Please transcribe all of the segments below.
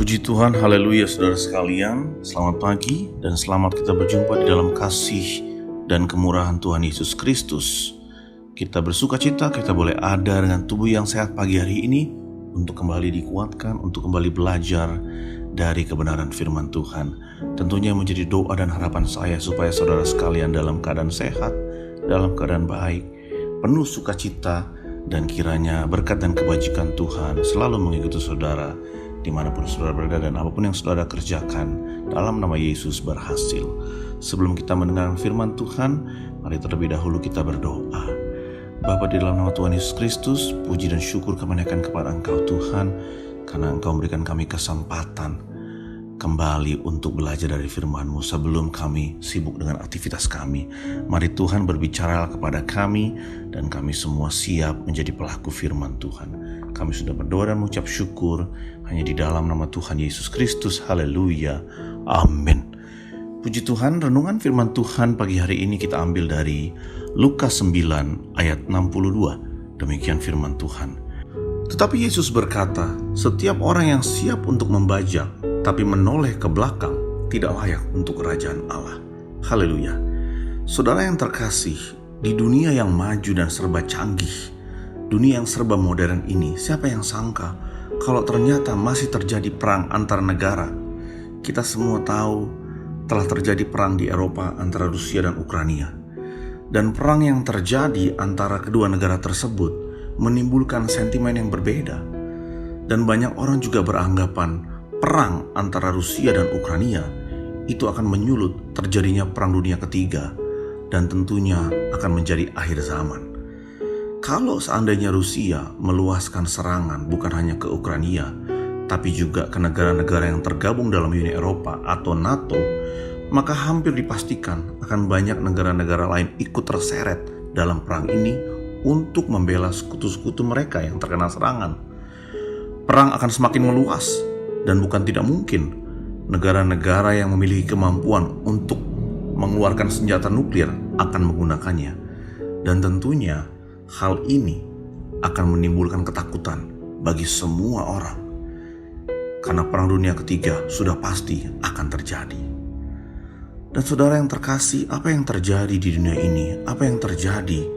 Puji Tuhan, haleluya saudara sekalian. Selamat pagi dan selamat kita berjumpa di dalam kasih dan kemurahan Tuhan Yesus Kristus. Kita bersuka cita, kita boleh ada dengan tubuh yang sehat pagi hari ini untuk kembali dikuatkan, untuk kembali belajar dari kebenaran firman Tuhan. Tentunya menjadi doa dan harapan saya supaya saudara sekalian dalam keadaan sehat, dalam keadaan baik, penuh sukacita, dan kiranya berkat dan kebajikan Tuhan selalu mengikuti saudara dimanapun saudara berada dan apapun yang saudara kerjakan dalam nama Yesus berhasil. Sebelum kita mendengar firman Tuhan, mari terlebih dahulu kita berdoa. Bapa, di dalam nama Tuhan Yesus Kristus, puji dan syukur kami naikkan kepada Engkau Tuhan, karena Engkau memberikan kami kesempatan kembali untuk belajar dari firman-Mu sebelum kami sibuk dengan aktivitas kami. Mari Tuhan berbicara kepada kami dan kami semua siap menjadi pelaku firman Tuhan. Kami sudah berdoa dan mengucap syukur hanya di dalam nama Tuhan Yesus Kristus. Haleluya. Amin. Puji Tuhan, renungan firman Tuhan pagi hari ini kita ambil dari Lukas 9 ayat 62. Demikian firman Tuhan. Tetapi Yesus berkata, setiap orang yang siap untuk membajak tapi menoleh ke belakang tidak layak untuk kerajaan Allah. Haleluya. Saudara yang terkasih, di dunia yang maju dan serba canggih, dunia yang serba modern ini, siapa yang sangka kalau ternyata masih terjadi perang antar negara? Kita semua tahu telah terjadi perang di Eropa antara Rusia dan Ukraina. Dan perang yang terjadi antara kedua negara tersebut menimbulkan sentimen yang berbeda. Dan banyak orang juga beranggapan perang antara Rusia dan Ukraina itu akan menyulut terjadinya perang dunia ketiga dan tentunya akan menjadi akhir zaman. Kalau seandainya Rusia meluaskan serangan bukan hanya ke Ukraina, tapi juga ke negara-negara yang tergabung dalam Uni Eropa atau NATO, maka hampir dipastikan akan banyak negara-negara lain ikut terseret dalam perang ini untuk membela sekutu-sekutu mereka yang terkena serangan. Perang akan semakin meluas dan bukan tidak mungkin negara-negara yang memiliki kemampuan untuk mengeluarkan senjata nuklir akan menggunakannya. Dan tentunya hal ini akan menimbulkan ketakutan bagi semua orang, karena perang dunia ketiga sudah pasti akan terjadi. Dan saudara yang terkasih, apa yang terjadi di dunia ini, apa yang terjadi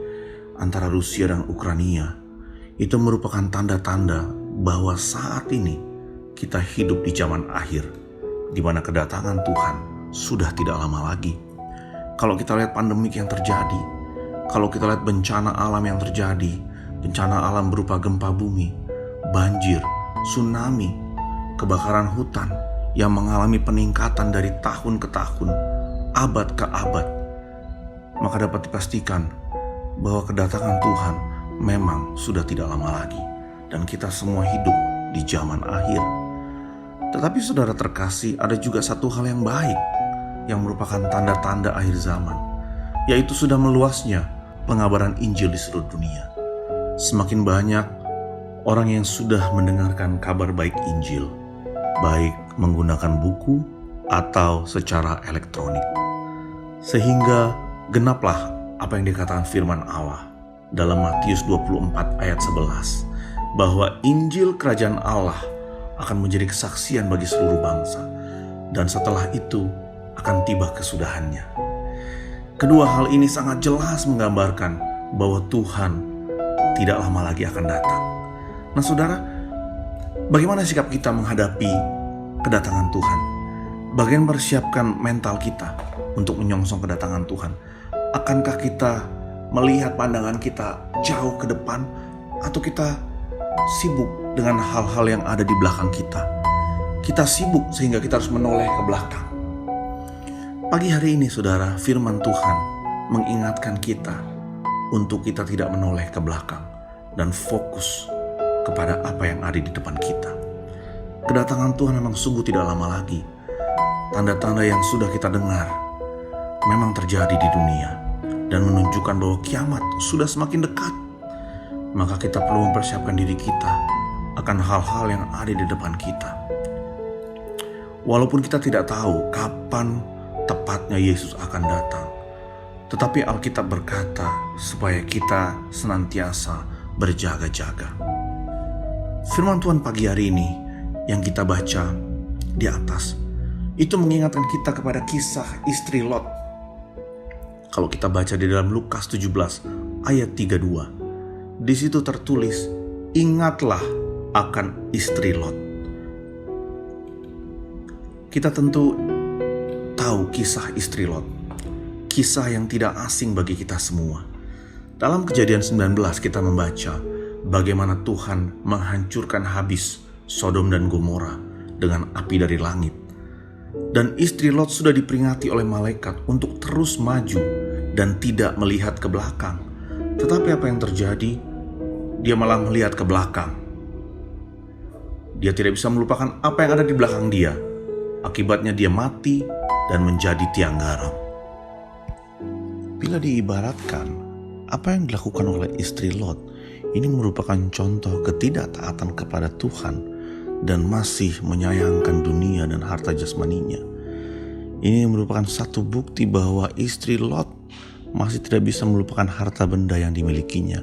antara Rusia dan Ukraina, itu merupakan tanda-tanda bahwa saat ini kita hidup di zaman akhir, di mana kedatangan Tuhan sudah tidak lama lagi. Kalau kita lihat pandemik yang terjadi, kalau kita lihat bencana alam yang terjadi, bencana alam berupa gempa bumi, banjir, tsunami, kebakaran hutan yang mengalami peningkatan dari tahun ke tahun, abad ke abad, maka dapat dipastikan bahwa kedatangan Tuhan memang sudah tidak lama lagi dan kita semua hidup di zaman akhir. Tetapi saudara terkasih, ada juga satu hal yang baik yang merupakan tanda-tanda akhir zaman, yaitu sudah meluasnya pengabaran Injil di seluruh dunia. Semakin banyak orang yang sudah mendengarkan kabar baik Injil, baik menggunakan buku atau secara elektronik. Sehingga genaplah apa yang dikatakan firman Allah dalam Matius 24 ayat 11, bahwa Injil Kerajaan Allah akan menjadi kesaksian bagi seluruh bangsa, dan setelah itu akan tiba kesudahannya. Kedua hal ini sangat jelas menggambarkan bahwa Tuhan tidak lama lagi akan datang. Nah saudara, bagaimana sikap kita menghadapi kedatangan Tuhan? Bagaimana mempersiapkan mental kita untuk menyongsong kedatangan Tuhan? Akankah kita melihat pandangan kita jauh ke depan, atau kita sibuk dengan hal-hal yang ada di belakang kita? Kita sibuk sehingga kita harus menoleh ke belakang. Pagi hari ini saudara, firman Tuhan mengingatkan kita untuk kita tidak menoleh ke belakang dan fokus kepada apa yang ada di depan kita. Kedatangan Tuhan memang sungguh tidak lama lagi. Tanda-tanda yang sudah kita dengar memang terjadi di dunia dan menunjukkan bahwa kiamat sudah semakin dekat. Maka kita perlu mempersiapkan diri kita akan hal-hal yang ada di depan kita. Walaupun kita tidak tahu kapan tepatnya Yesus akan datang, tetapi Alkitab berkata supaya kita senantiasa berjaga-jaga. Firman Tuhan pagi hari ini yang kita baca di atas. Itu mengingatkan kita kepada kisah istri Lot. Kalau kita baca di dalam Lukas 17 ayat 32, di situ tertulis, ingatlah akan istri Lot. Kita tentu tahu kisah istri Lot, kisah yang tidak asing bagi kita semua. Dalam Kejadian 19 kita membaca bagaimana Tuhan menghancurkan habis Sodom dan Gomora dengan api dari langit. Dan istri Lot sudah diperingati oleh malaikat untuk terus maju dan tidak melihat ke belakang. Tetapi apa yang terjadi? Dia malah melihat ke belakang. Dia tidak bisa melupakan apa yang ada di belakang dia. Akibatnya dia mati dan menjadi tiang garam. Bila diibaratkan, apa yang dilakukan oleh istri Lot ini merupakan contoh ketidaktaatan kepada Tuhan dan masih menyayangkan dunia dan harta jasmaninya. Ini merupakan satu bukti bahwa istri Lot masih tidak bisa melupakan harta benda yang dimilikinya.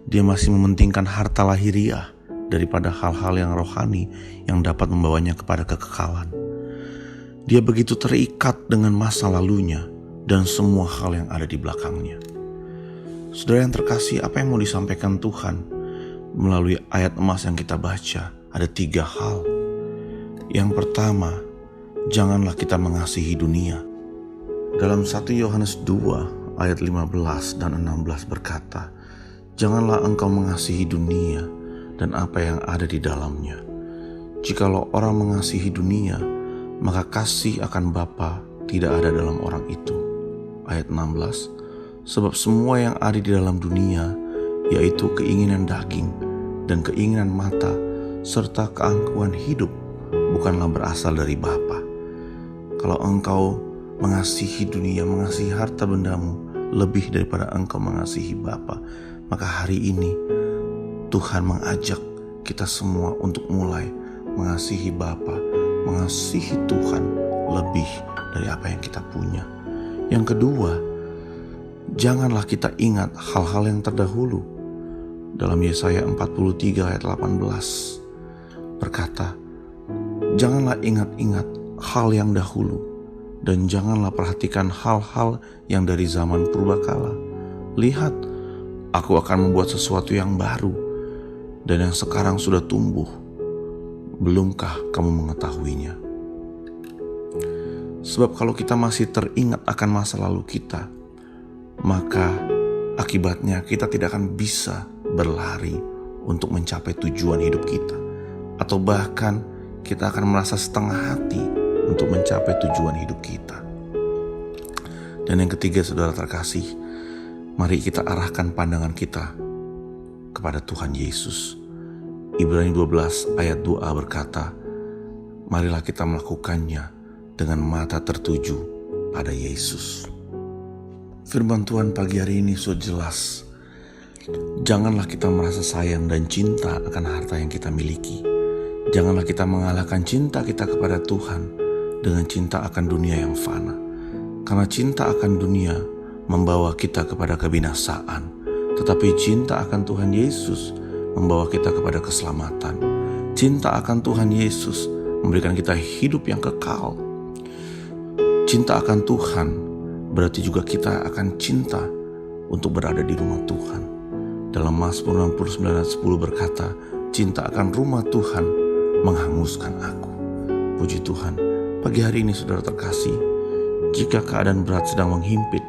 Dia masih mementingkan harta lahiriah daripada hal-hal yang rohani yang dapat membawanya kepada kekekalan. Dia begitu terikat dengan masa lalunya dan semua hal yang ada di belakangnya. Saudara yang terkasih, apa yang mau disampaikan Tuhan melalui ayat emas yang kita baca? Ada 3 hal. Yang pertama, janganlah kita mengasihi dunia. Dalam 1 Yohanes 2 ayat 15 dan 16 berkata, janganlah engkau mengasihi dunia dan apa yang ada di dalamnya. Jikalau orang mengasihi dunia, maka kasih akan Bapa tidak ada dalam orang itu. Ayat 16, sebab semua yang ada di dalam dunia, yaitu keinginan daging dan keinginan mata, serta keangkuhan hidup, bukanlah berasal dari Bapa. Kalau engkau mengasihi dunia, mengasihi harta bendamu lebih daripada engkau mengasihi Bapa, maka hari ini Tuhan mengajak kita semua untuk mulai mengasihi Bapa, mengasihi Tuhan lebih dari apa yang kita punya. Yang kedua, janganlah kita ingat hal-hal yang terdahulu. Dalam Yesaya 43 ayat 18 berkata, janganlah ingat-ingat hal yang dahulu, dan janganlah perhatikan hal-hal yang dari zaman purbakala. Lihat, aku akan membuat sesuatu yang baru, dan yang sekarang sudah tumbuh. Belumkah kamu mengetahuinya? Sebab kalau kita masih teringat akan masa lalu kita, maka akibatnya kita tidak akan bisa berlari untuk mencapai tujuan hidup kita. Atau bahkan kita akan merasa setengah hati untuk mencapai tujuan hidup kita. Dan yang ketiga, saudara terkasih, mari kita arahkan pandangan kita kepada Tuhan Yesus. Ibrani 12 ayat 2a berkata, marilah kita melakukannya dengan mata tertuju pada Yesus. Firman Tuhan pagi hari ini sudah jelas. Janganlah kita merasa sayang dan cinta akan harta yang kita miliki. Janganlah kita mengalahkan cinta kita kepada Tuhan dengan cinta akan dunia yang fana. Karena cinta akan dunia membawa kita kepada kebinasaan, tetapi cinta akan Tuhan Yesus membawa kita kepada keselamatan. Cinta akan Tuhan Yesus memberikan kita hidup yang kekal. Cinta akan Tuhan berarti juga kita akan cinta untuk berada di rumah Tuhan. Dalam Mazmur 69 ayat 10 berkata, cinta akan rumah Tuhan menghanguskan aku. Puji Tuhan, pagi hari ini saudara terkasih, jika keadaan berat sedang menghimpit,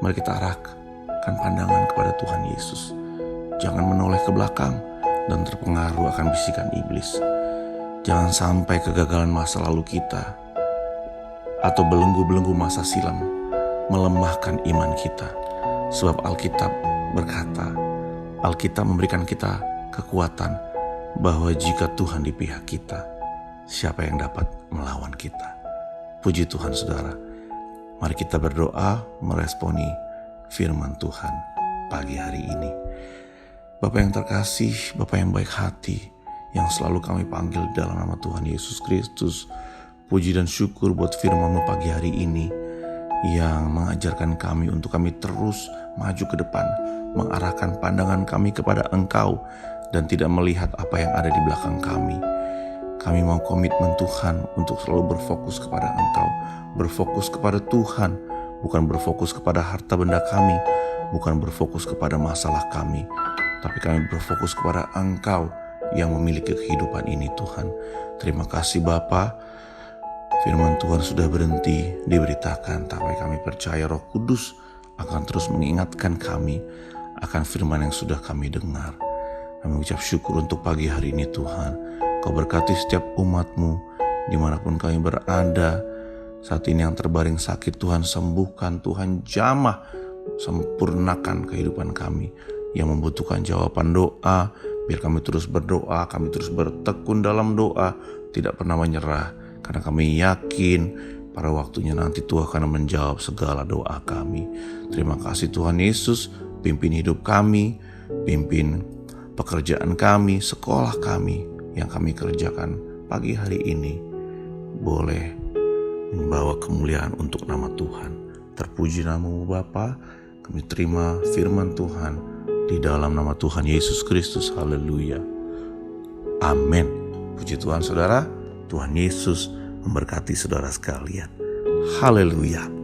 mari kita arahkan pandangan kepada Tuhan Yesus. Jangan menoleh ke belakang dan terpengaruh akan bisikan iblis. Jangan sampai kegagalan masa lalu kita atau belenggu-belenggu masa silam melemahkan iman kita. Sebab Alkitab berkata, Alkitab memberikan kita kekuatan bahwa jika Tuhan di pihak kita, siapa yang dapat melawan kita? Puji Tuhan saudara. Mari kita berdoa meresponi firman Tuhan pagi hari ini. Bapak yang terkasih, Bapak yang baik hati, yang selalu kami panggil dalam nama Tuhan Yesus Kristus, puji dan syukur buat firman-Mu pagi hari ini yang mengajarkan kami untuk kami terus maju ke depan, mengarahkan pandangan kami kepada Engkau dan tidak melihat apa yang ada di belakang kami. Kami mau komitmen Tuhan untuk selalu berfokus kepada Engkau, berfokus kepada Tuhan, bukan berfokus kepada harta benda kami, bukan berfokus kepada masalah kami, tapi kami berfokus kepada Engkau yang memiliki kehidupan ini Tuhan. Terima kasih Bapa. Firman Tuhan sudah berhenti diberitakan, tapi kami percaya Roh Kudus akan terus mengingatkan kami akan firman yang sudah kami dengar. Kami ucap syukur untuk pagi hari ini Tuhan. Kau berkati setiap umat-Mu dimanapun kami berada. Saat ini yang terbaring sakit Tuhan sembuhkan, Tuhan jamah, sempurnakan kehidupan kami. Yang membutuhkan jawaban doa, biar kami terus berdoa, kami terus bertekun dalam doa, tidak pernah menyerah. Karena kami yakin pada waktunya nanti Tuhan akan menjawab segala doa kami. Terima kasih Tuhan Yesus, pimpin hidup kami, pimpin pekerjaan kami, sekolah kami yang kami kerjakan pagi hari ini boleh membawa kemuliaan untuk nama Tuhan. Terpuji nama-Mu Bapa. Kami terima firman Tuhan di dalam nama Tuhan Yesus Kristus. Haleluya. Amin. Puji Tuhan saudara. Tuhan Yesus memberkati saudara sekalian. Haleluya.